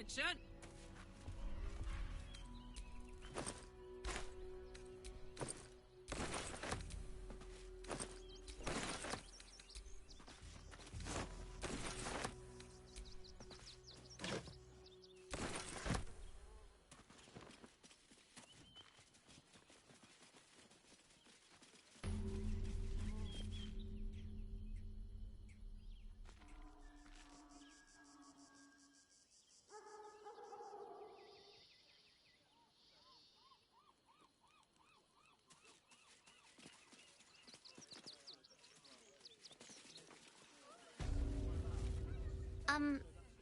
attention.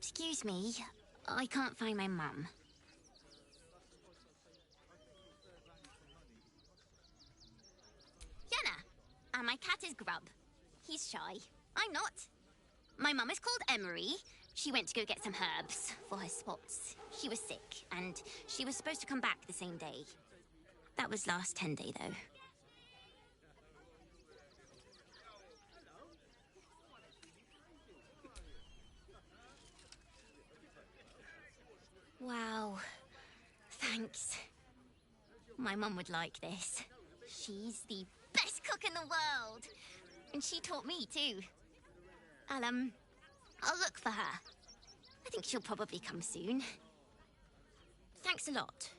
Excuse me. I can't find my mum. Yenna! And my cat is Grub. He's shy. I'm not. My mum is called Emery. She went to go get some herbs for her spots. She was sick, and she was supposed to come back the same day. That was last 10 day, though. Wow. Thanks. My mum would like this. She's the best cook in the world. And she taught me, too. I'll look for her. I think she'll probably come soon. Thanks a lot.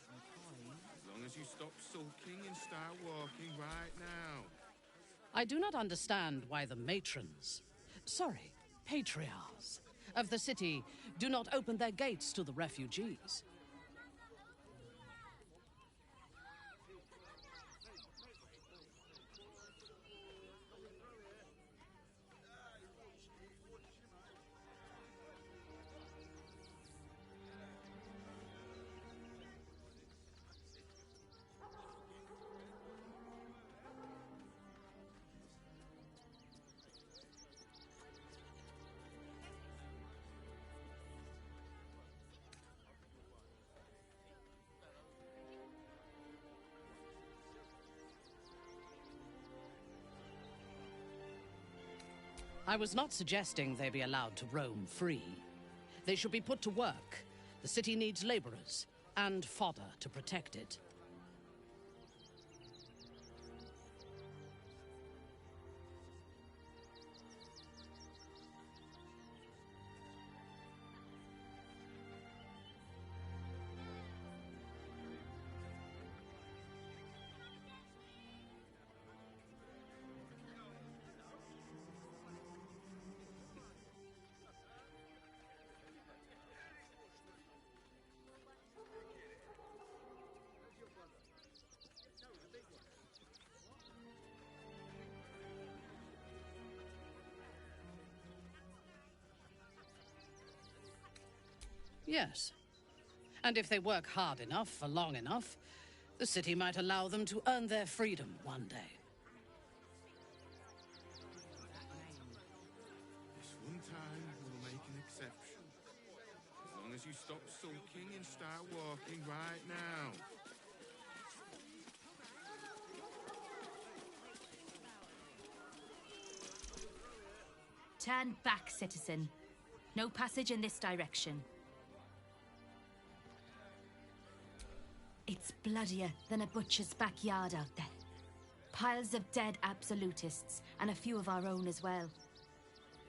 As long as you stop sulking and start walking right now. I do not understand why the matrons, sorry, patriarchs of the city do not open their gates to the refugees. I was not suggesting they be allowed to roam free. They should be put to work. The city needs laborers and fodder to protect it. Yes. And if they work hard enough for long enough, the city might allow them to earn their freedom one day. This one time, we'll make an exception. As long as you stop sulking and start walking right now. Turn back, citizen. No passage in this direction. It's bloodier than a butcher's backyard out there. Piles of dead absolutists, and a few of our own as well.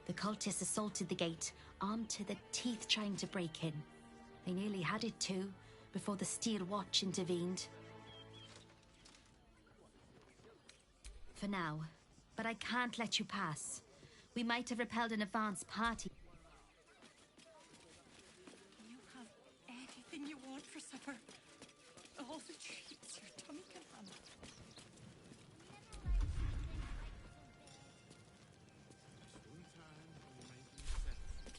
The cultists assaulted the gate, armed to the teeth trying to break in. They nearly had it too, before the Steel Watch intervened. For now, but I can't let you pass. We might have repelled an advance party. You have anything you want for supper. All the treats your tummy can handle. This one time, we'll make an exception.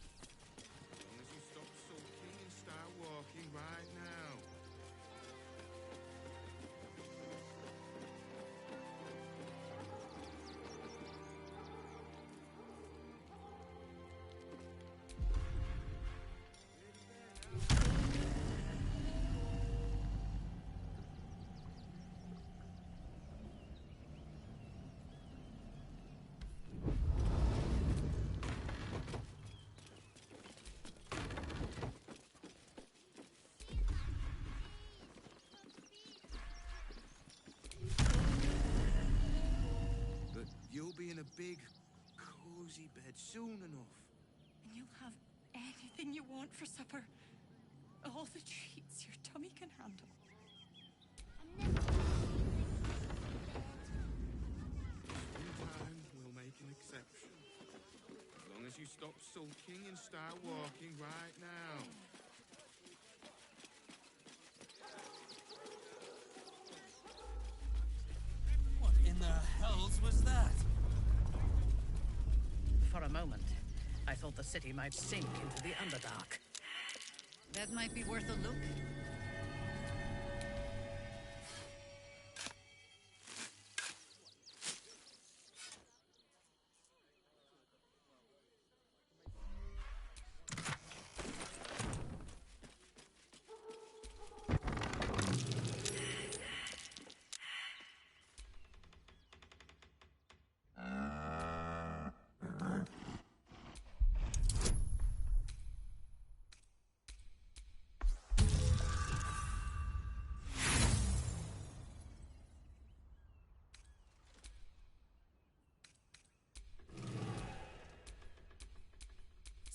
As long as you stop sulking and start walking right now. a big, cozy bed soon enough. And you'll have anything you want for supper. All the treats your tummy can handle. Sometime we'll make an exception. As long as you stop sulking and start walking right now. What in the hells was that? For a moment, I thought the city might sink into the Underdark. That might be worth a look.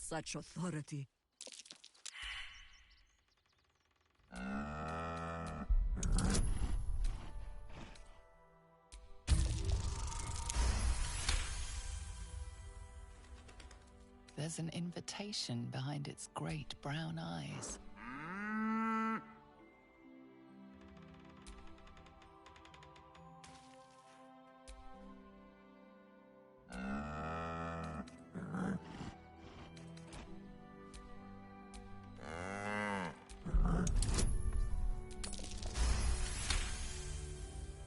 Such authority. There's an invitation behind its great brown eyes.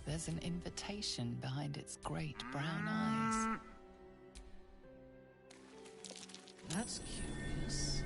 There's an invitation behind its great brown eyes. That's curious.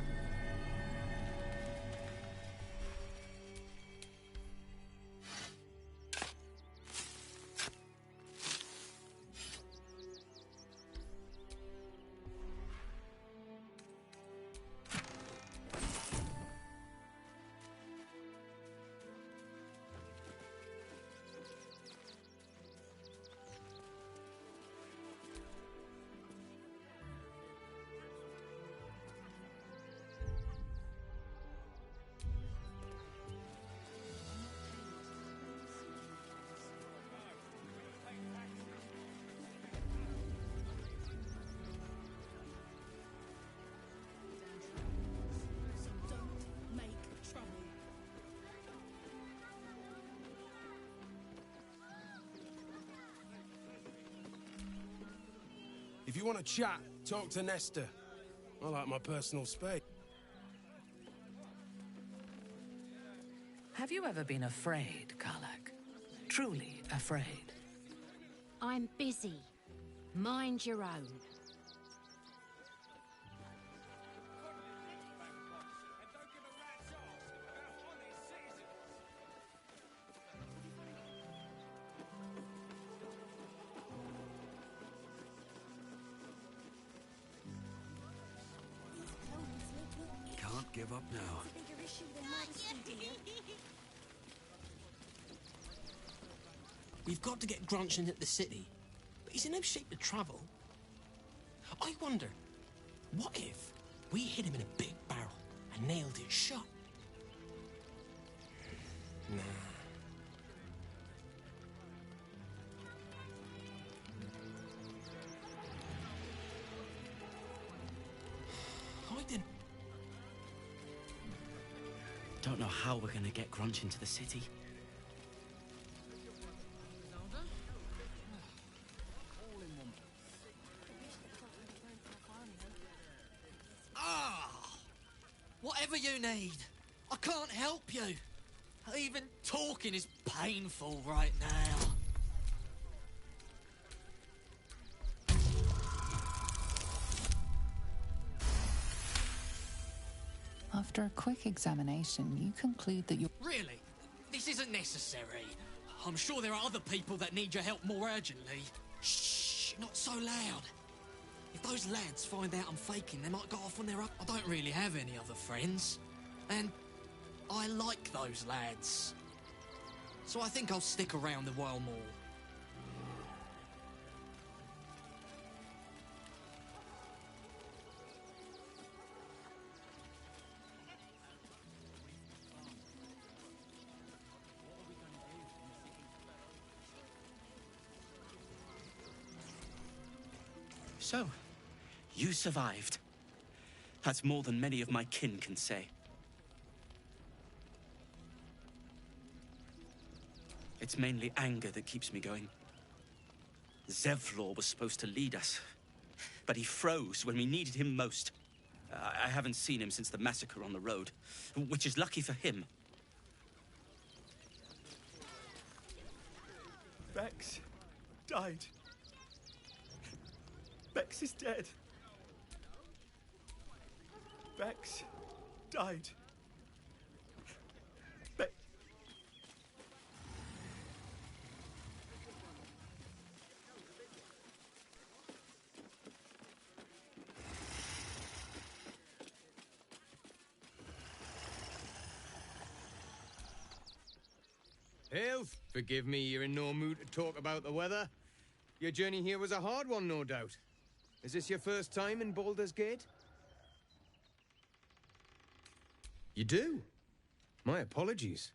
If you want to chat, talk to Nestor. I like my personal space. Have you ever been afraid, Karlak? Truly afraid? I'm busy. Mind your own. Can't give up now. We've got to get Grunch into the city, but he's in no shape to travel. I wonder, what if we hid him in a big barrel and nailed it shut? Nah. Hiding. Don't know how we're gonna get Grunch into the city. Whatever you need. I can't help you. Even talking is painful right now. After a quick examination, you conclude that you're... Really? This isn't necessary. I'm sure there are other people that need your help more urgently. Shh, not so loud. If those lads find out I'm faking, they might go off on their own. I don't really have any other friends. And I like those lads. So I think I'll stick around the Royal Mall. So, you survived. That's more than many of my kin can say. It's mainly anger that keeps me going. Zevlor was supposed to lead us, but he froze when we needed him most. I haven't seen him since the massacre on the road, which is lucky for him. Vex died. Vex is dead. Vex died. Vex. Elf, forgive me, you're in no mood to talk about the weather. Your journey here was a hard one, no doubt. Is this your first time in Baldur's Gate? You do? My apologies.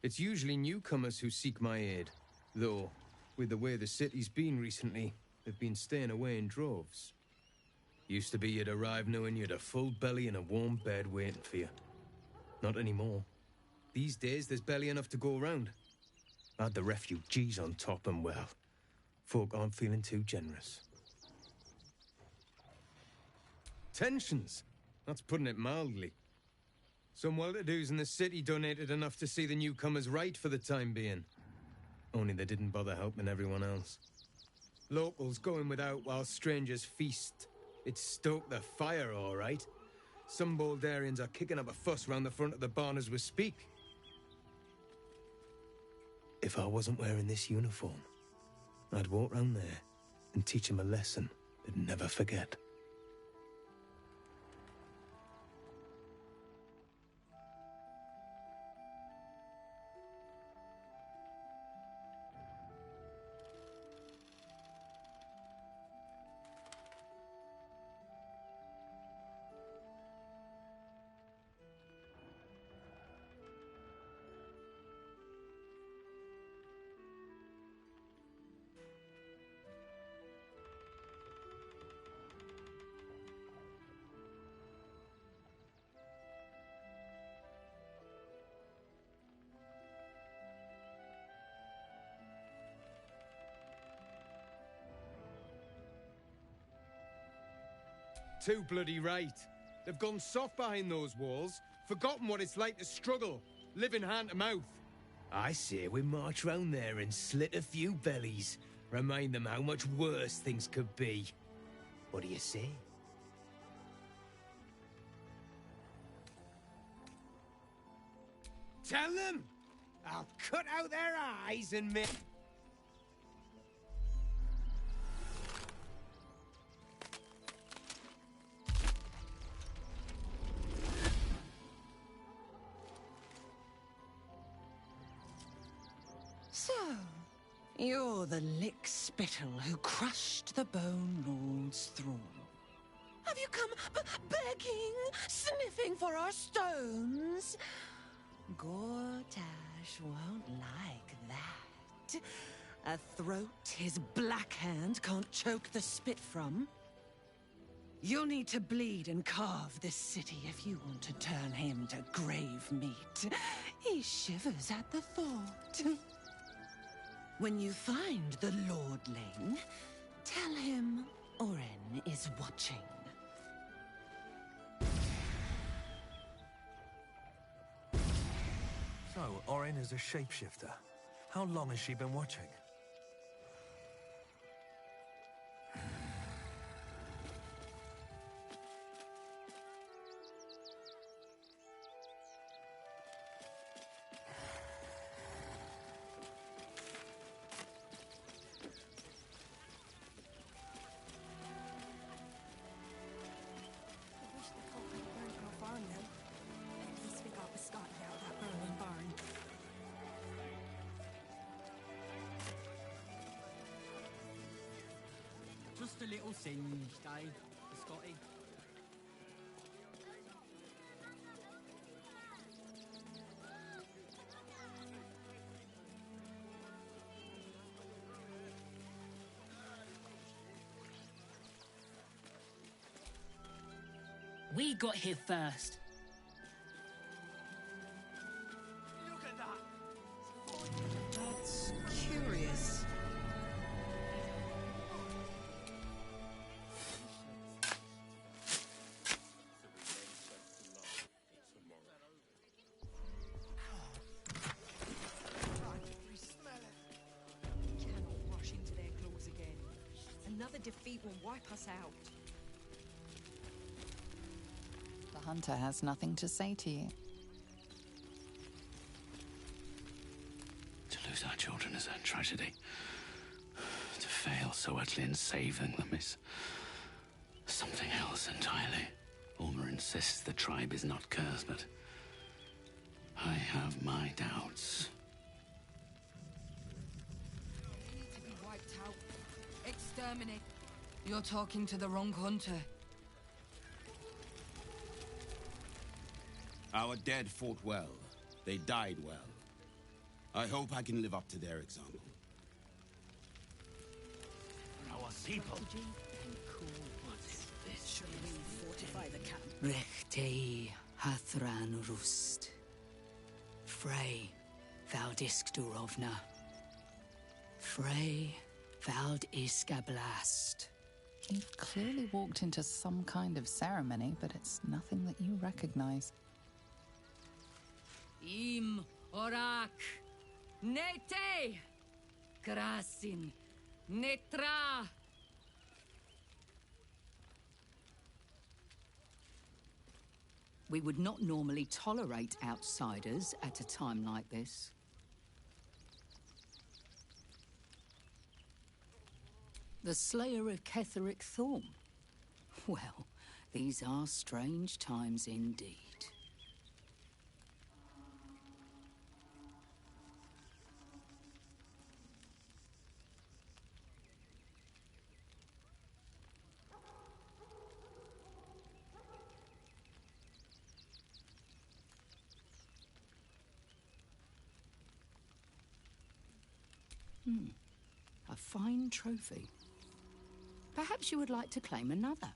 It's usually newcomers who seek my aid. Though, with the way the city's been recently, they've been staying away in droves. Used to be you'd arrive knowing you'd a full belly and a warm bed waiting for you. Not anymore. These days, there's barely enough to go around. Add the refugees on top and, well, folk aren't feeling too generous. Tensions? That's putting it mildly. Some well-to-dos in the city donated enough to see the newcomers right for the time being. Only they didn't bother helping everyone else. Locals going without while strangers feast. It stoked the fire, all right. Some Baldurians are kicking up a fuss round the front of the barn as we speak. If I wasn't wearing this uniform, I'd walk round there and teach him a lesson they'd never forget. Too bloody right. They've gone soft behind those walls, forgotten what it's like to struggle, living hand to mouth. I say we march round there and slit a few bellies, remind them how much worse things could be. What do you say? Tell them! I'll cut out their eyes and make... So, you're the lick-spittle who crushed the Bone Lord's thrall. Have you come begging, sniffing for our stones? Gortash won't like that. A throat his black hand can't choke the spit from. You'll need to bleed and carve this city if you want to turn him to grave meat. He shivers at the thought. When you find the Lordling, tell him Oren is watching. So, Oren is a shapeshifter. How long has she been watching? Just a little singed, eh, Scotty? We got here first. Look at that! That's curious. Another defeat will wipe us out. The hunter has nothing to say to you. To lose our children is a tragedy. To fail so utterly in saving them is something else entirely. Ulmer insists the tribe is not cursed, but I have my doubts. To be wiped out. Exterminate. You're talking to the wrong hunter. Our dead fought well. They died well. I hope I can live up to their example. Our people. Should we fortify the camp? Rechte Hathran Rust. Frey Valdiskdurovna. Frey Vald Iskablast. You've clearly walked into some kind of ceremony, but it's nothing that you recognize. Im Orak. Nete. Krasin. Netra. We would not normally tolerate outsiders at a time like this. The Slayer of Ketheric Thorm. Well, these are strange times indeed. A fine trophy. Perhaps you would like to claim another.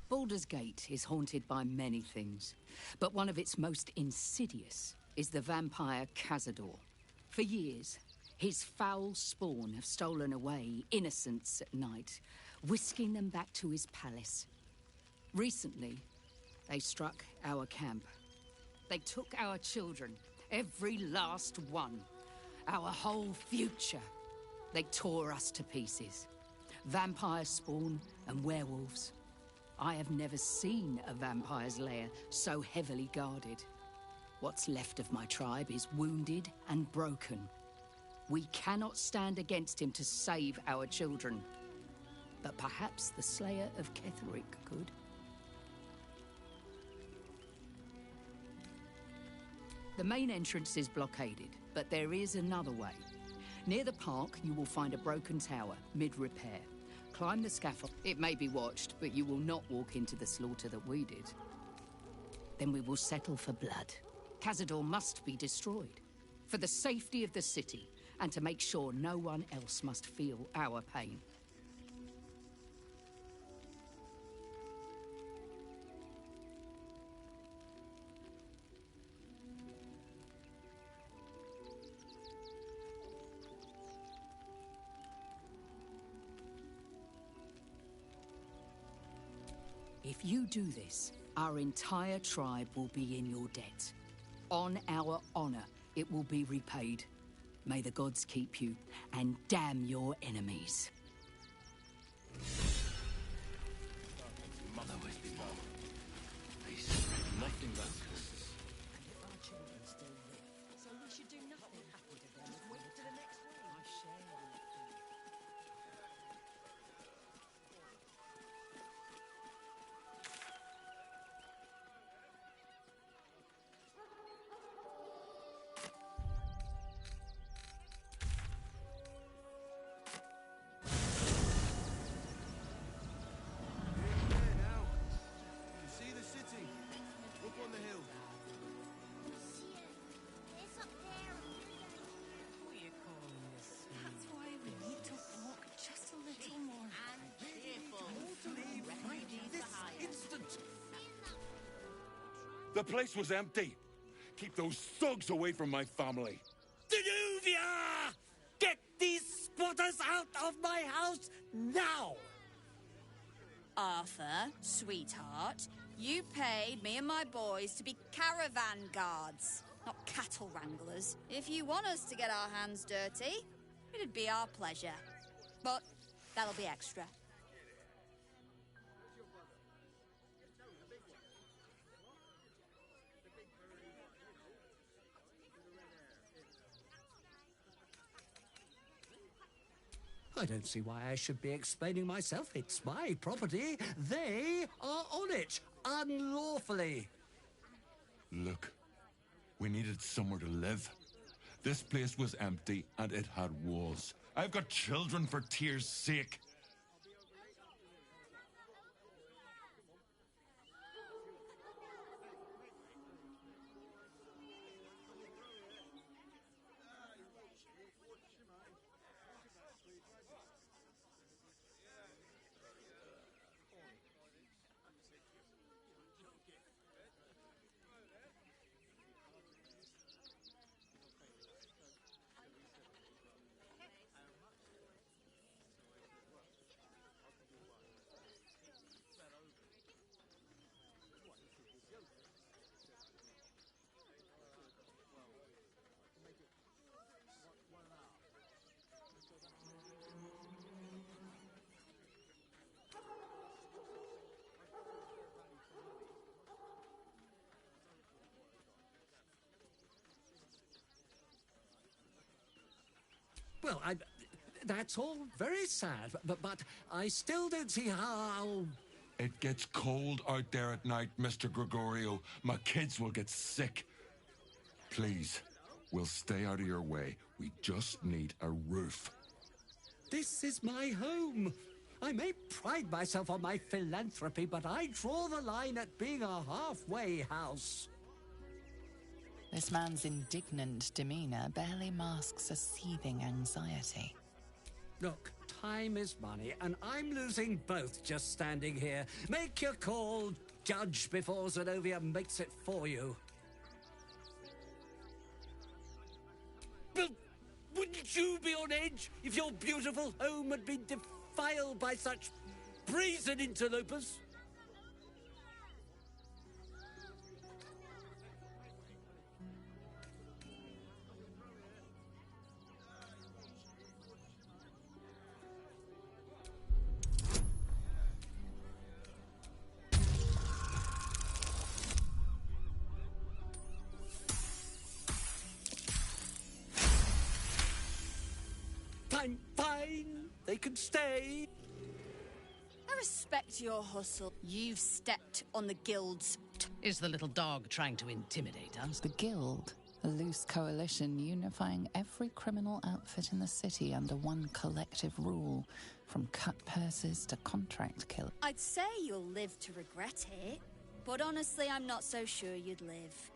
Baldur's Gate is haunted by many things, but one of its most insidious is the vampire Cazador. For years, his foul spawn have stolen away innocents at night, whisking them back to his palace. Recently, they struck our camp. They took our children, every last one, our whole future. They tore us to pieces. Vampire spawn and werewolves. I have never seen a vampire's lair so heavily guarded. What's left of my tribe is wounded and broken. We cannot stand against him to save our children. But perhaps the Slayer of Ketheric could. The main entrance is blockaded, but there is another way. Near the park, you will find a broken tower, mid-repair. Climb the scaffold. It may be watched, but you will not walk into the slaughter that we did. Then we will settle for blood. Cazador must be destroyed. For the safety of the city, and to make sure no one else must feel our pain. If you do this, our entire tribe will be in your debt. On our honor, it will be repaid. May the gods keep you, and damn your enemies. Mother always be more. Peace spread nothing but curses. Our children still live, so we should do nothing happen to them. Just wait for the next wave. I share your feelings. There now. You see the city? Up on the hill. It's up there. What are you calling this? That's why we need to walk just a little more. The place was empty. Keep those thugs away from my family. Danuvia! Get these squatters out of my house now! Arthur, sweetheart, you paid me and my boys to be caravan guards, not cattle wranglers. If you want us to get our hands dirty, it'd be our pleasure. But that'll be extra. I don't see why I should be explaining myself. It's my property. They are on it, unlawfully. Look, we needed somewhere to live. This place was empty and it had walls. I've got children for tears' sake. Well, that's all very sad, but I still don't see how... It gets cold out there at night, Mr. Gregorio. My kids will get sick. Please, we'll stay out of your way. We just need a roof. This is my home. I may pride myself on my philanthropy, but I draw the line at being a halfway house. This man's indignant demeanor barely masks a seething anxiety. Look, time is money, and I'm losing both just standing here. Make your call, judge, before Zenobia makes it for you. But wouldn't you be on edge if your beautiful home had been defiled by such brazen interlopers? Fine. They can stay. I respect your hustle. You've stepped on the guild's... Is the little dog trying to intimidate us? The Guild, a loose coalition unifying every criminal outfit in the city under one collective rule, from cut purses to contract kill. I'd say you'll live to regret it, but honestly, I'm not so sure you'd live.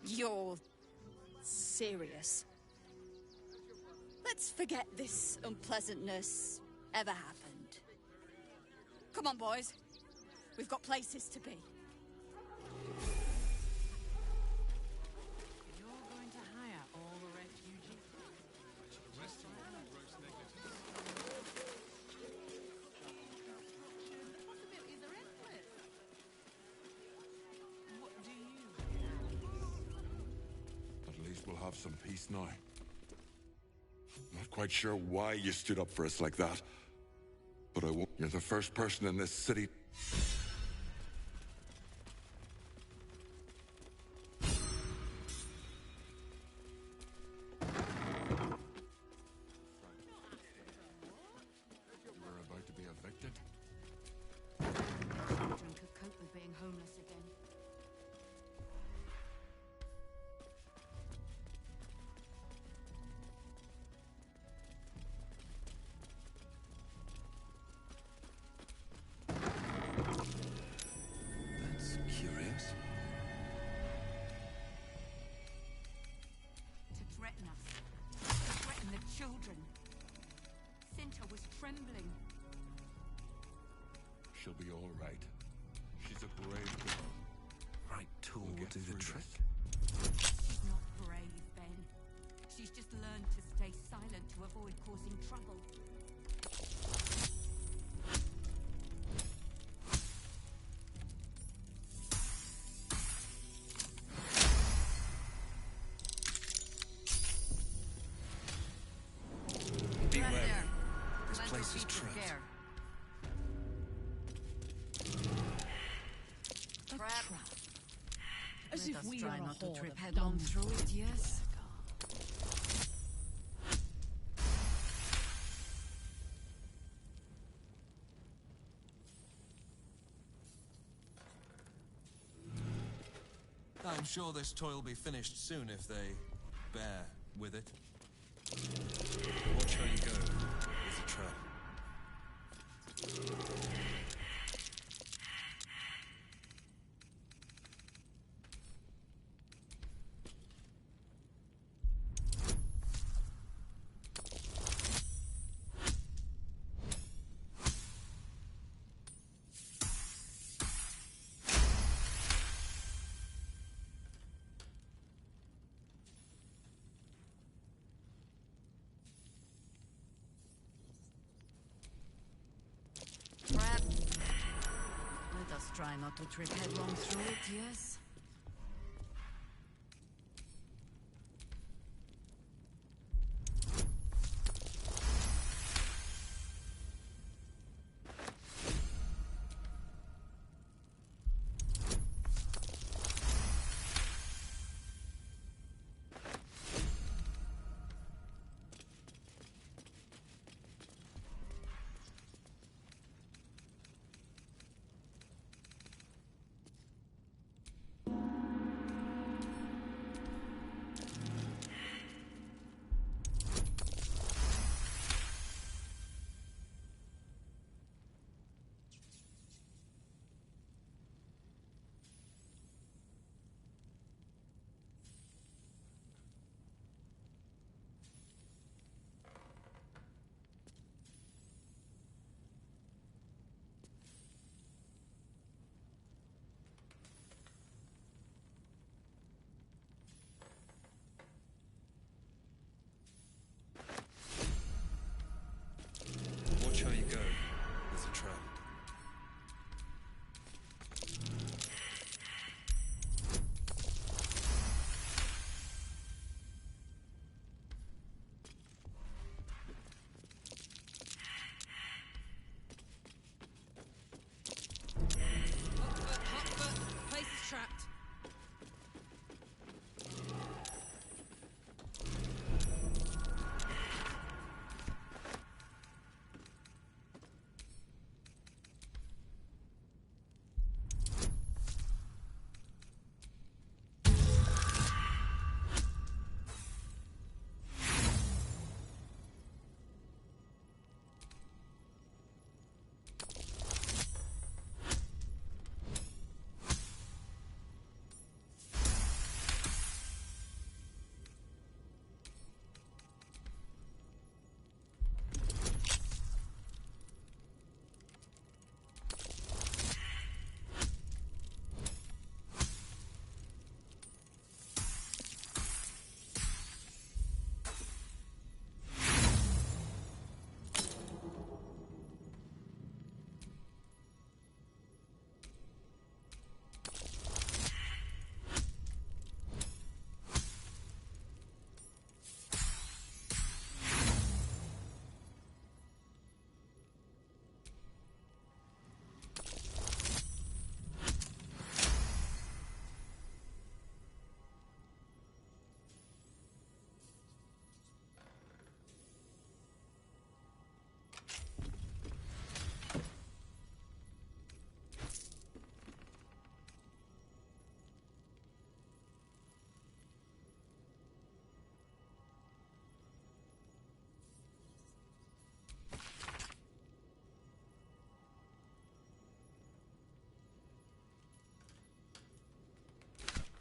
You're serious? Let's forget this unpleasantness ever happened. Come on, boys. We've got places to be. You're going to hire all the refugees? Possibilities are endless. What do you At least we'll have some peace now. Not quite sure why you stood up for us like that, but I won't. You're the first person in this city. You were about to be evicted? Children could cope with being homeless again. That's curious. To threaten us. To threaten the children. Cinta was trembling. She'll be all right. She's a brave girl. Right tool will do the trick. She's not brave, Ben. She's just learned to stay silent to avoid causing trouble. Be wary. there. This Let place her is be trapped. prepared. Trap. As Let if us we try are a not to horde trip of headlong dumb through it, yes? I'm sure this toy will be finished soon if they bear with it. Watch how you go. It's a trap. Trap. Let us try not to trip headlong through it, yes?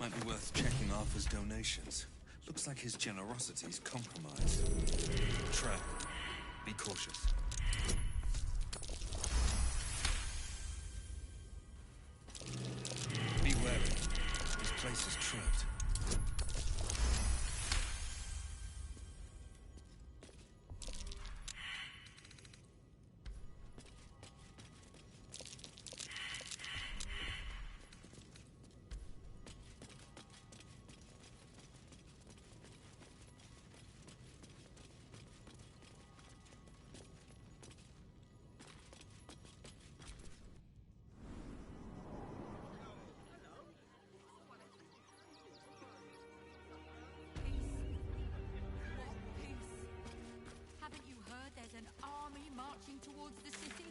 Might be worth checking Arthur's donations. Looks like his generosity's compromised. Trap. Be cautious. Be wary. This place is trapped. Haven't you heard there's an army marching towards the city?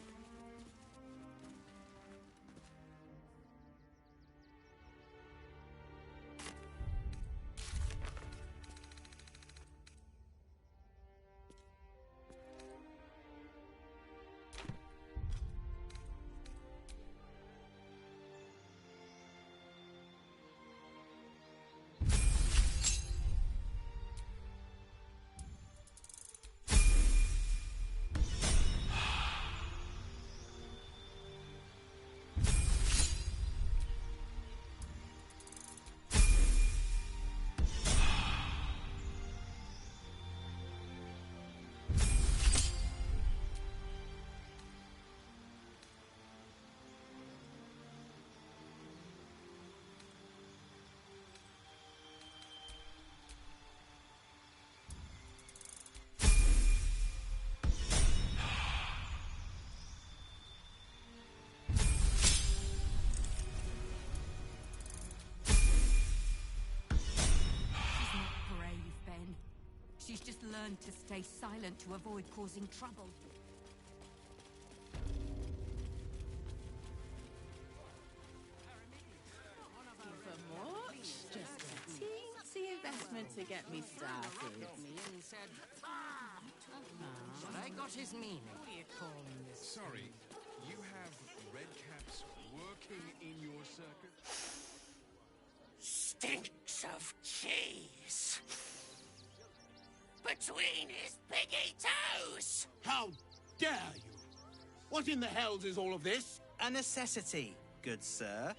She's just learned to stay silent to avoid causing trouble. For more? Just a teensy investment to get me started. But I got his meaning. What are you calling this? Sorry, you have red caps working in your circus? Stinks of cheese. Between his piggy toes! How dare you? What in the hells is all of this? A necessity, good sir.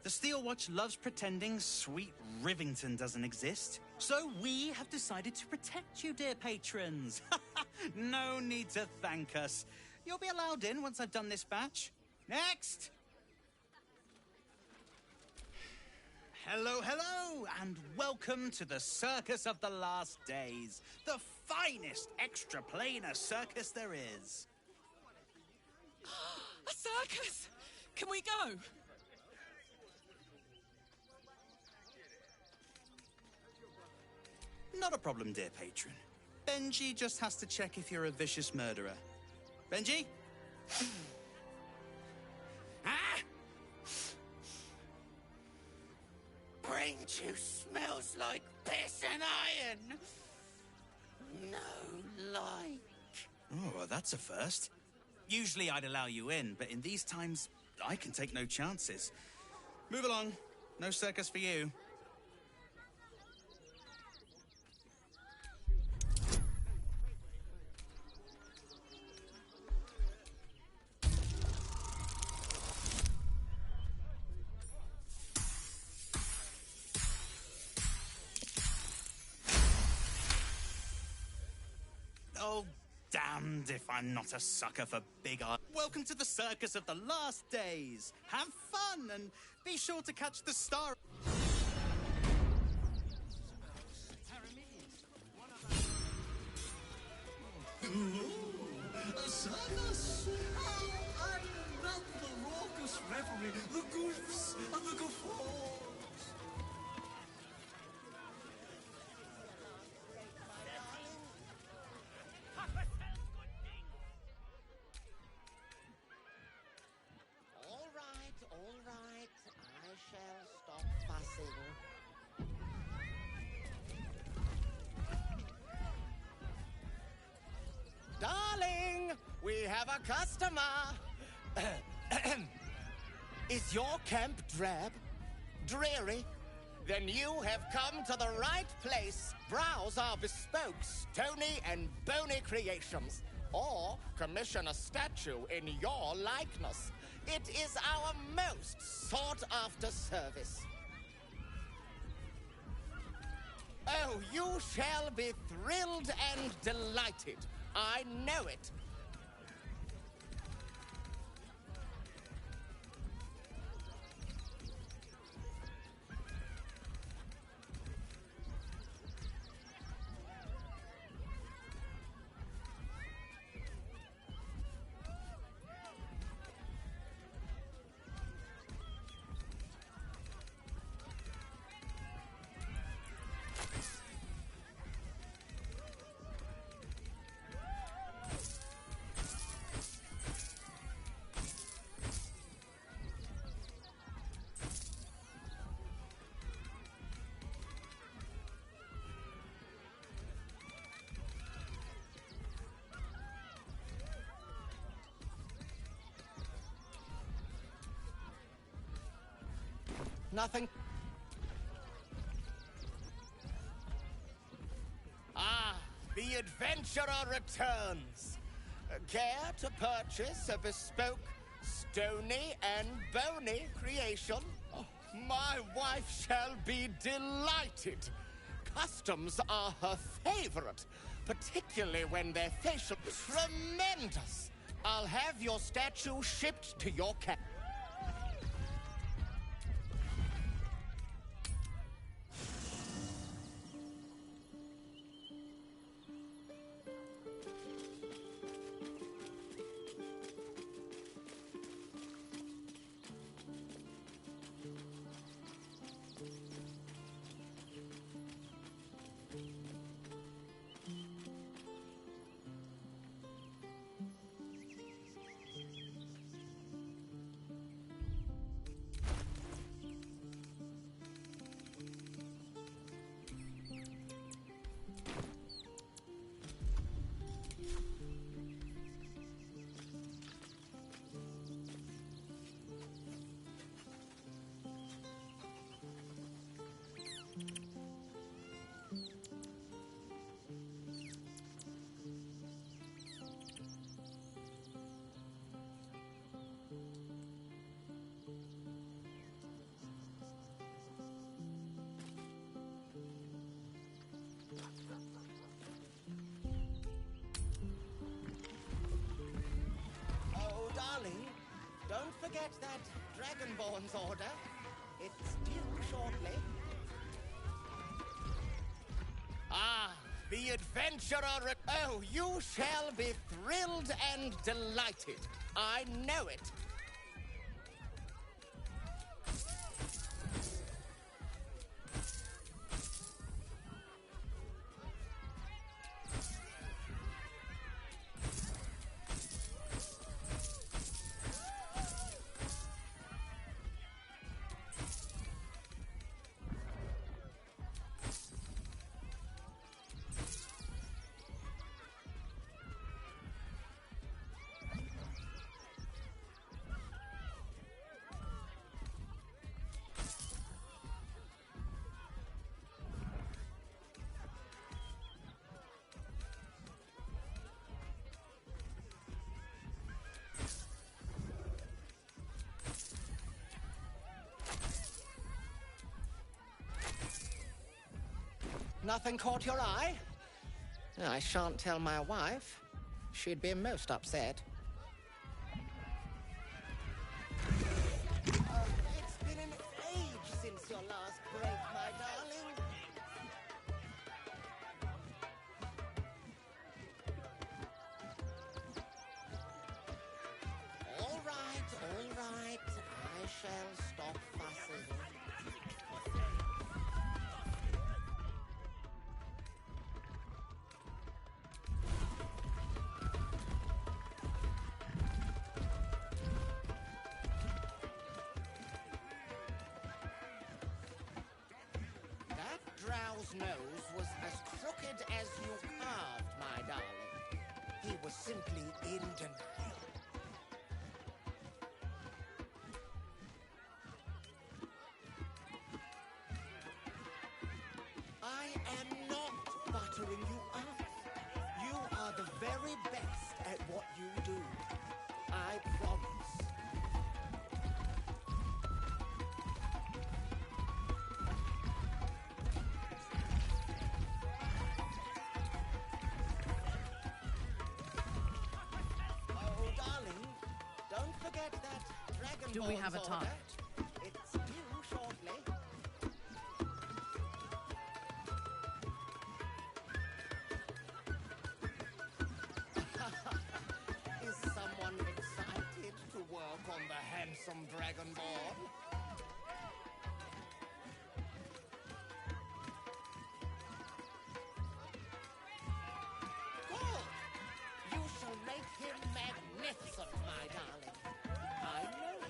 The Steel Watch loves pretending sweet Rivington doesn't exist. So we have decided to protect you, dear patrons. No need to thank us. You'll be allowed in once I've done this batch. Next! Hello, hello, and welcome to the Circus of the Last Days, the finest extra-planar circus there is. A circus! Can we go? Not a problem, dear patron. Benji just has to check if you're a vicious murderer. Benji? Brain juice smells like piss and iron. No like. Oh, well, that's a first. Usually I'd allow you in, but in these times, I can take no chances. Move along. No circus for you. Oh, damned if I'm not a sucker for big art. Welcome to the Circus of the Last Days. Have fun and be sure to catch the star. A circus? Oh, I love the raucous revelry, the goofs and the guffaws. All right, I shall stop fussing. Darling, we have a customer. Is your camp drab, dreary, Then you have come to the right place. Browse our bespoke, stony and bony creations. Or commission a statue in your likeness. It is our most sought-after service. Oh, you shall be thrilled and delighted. I know it. Nothing. Ah, the adventurer returns. Care to purchase a bespoke, stony and bony creation? Oh, my wife shall be delighted. Customs are her favorite, particularly when they're facial. Tremendous! I'll have your statue shipped to your camp. Don't forget that Dragonborn's order. It's due shortly. Ah, the adventurer... Oh, you shall be thrilled and delighted. I know it. Nothing caught your eye? I shan't tell my wife. She'd be most upset. It's been an age since your last break, my darling. All right. I shall stop fussing. Drow's nose was as crooked as you carved, my darling. He was simply in denial. are the very best at what you do. I promise. Oh, darling, don't forget that dragon. Do we have a target? It's due shortly. Is someone excited to work on the handsome dragonborn? Good! You shall make him magnificent, my darling. I know it.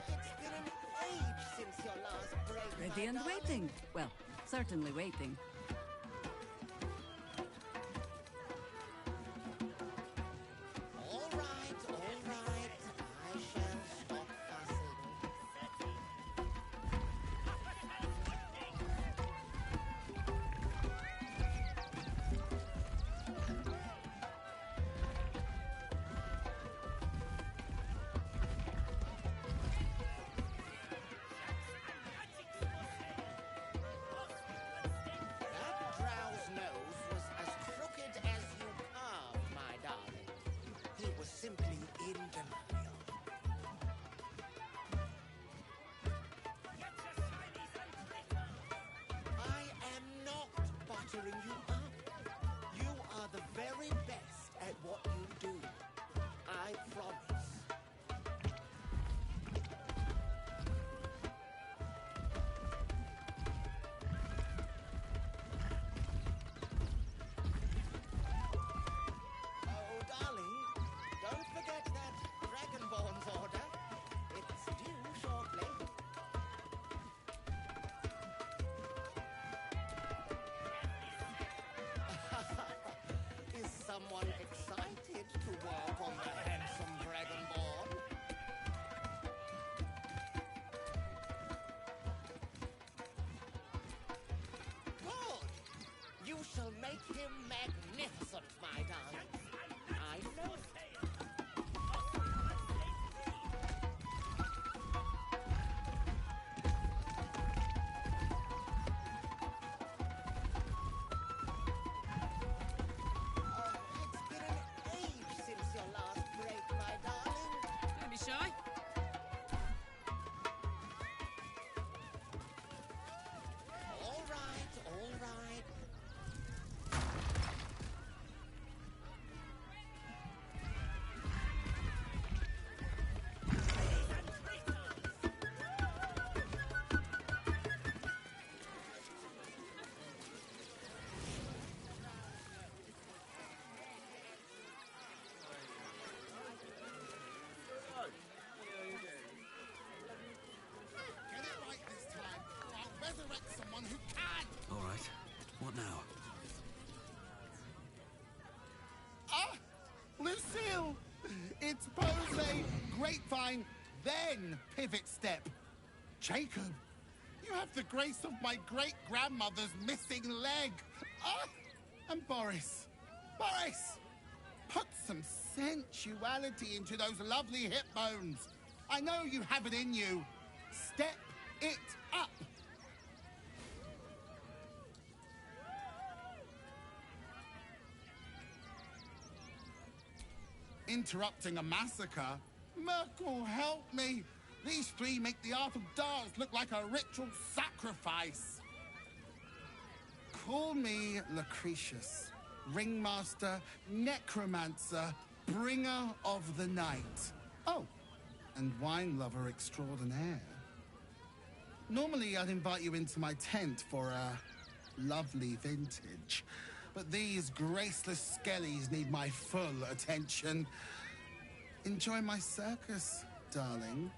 It's been an age since your last break. Ready and waiting. Well, certainly waiting. All right, all right. I shall stop fussing. That drow's nose was as crooked as you carved, my darling. He was simply in denial. I am not buttering you up. You are the very best at what you do. I promise. Oh, darling, don't forget that Dragonborn's order. It's due shortly. Is someone excited to work on the handsome Dragonborn? Good! You shall make him magnificent, my darling. I know it. It's been an age since your last break, my darling. Don't be shy. All right, all right. Get it right this time, or I'll resurrect someone who can! All right. What now? Ah! Lucille! It's pose, grapevine, then pivot step. Jacob, you have the grace of my great-grandmother's missing leg. Ah! And Boris. Boris! Put some sensuality into those lovely hip bones. I know you have it in you. Step it up. Interrupting a massacre? Merkel, help me! These three make the art of dance look like a ritual sacrifice. Call me Lucretius, ringmaster, necromancer, bringer of the night. Oh, and wine lover extraordinaire. Normally I'd invite you into my tent for a lovely vintage, but these graceless skellies need my full attention. Enjoy my circus, darling.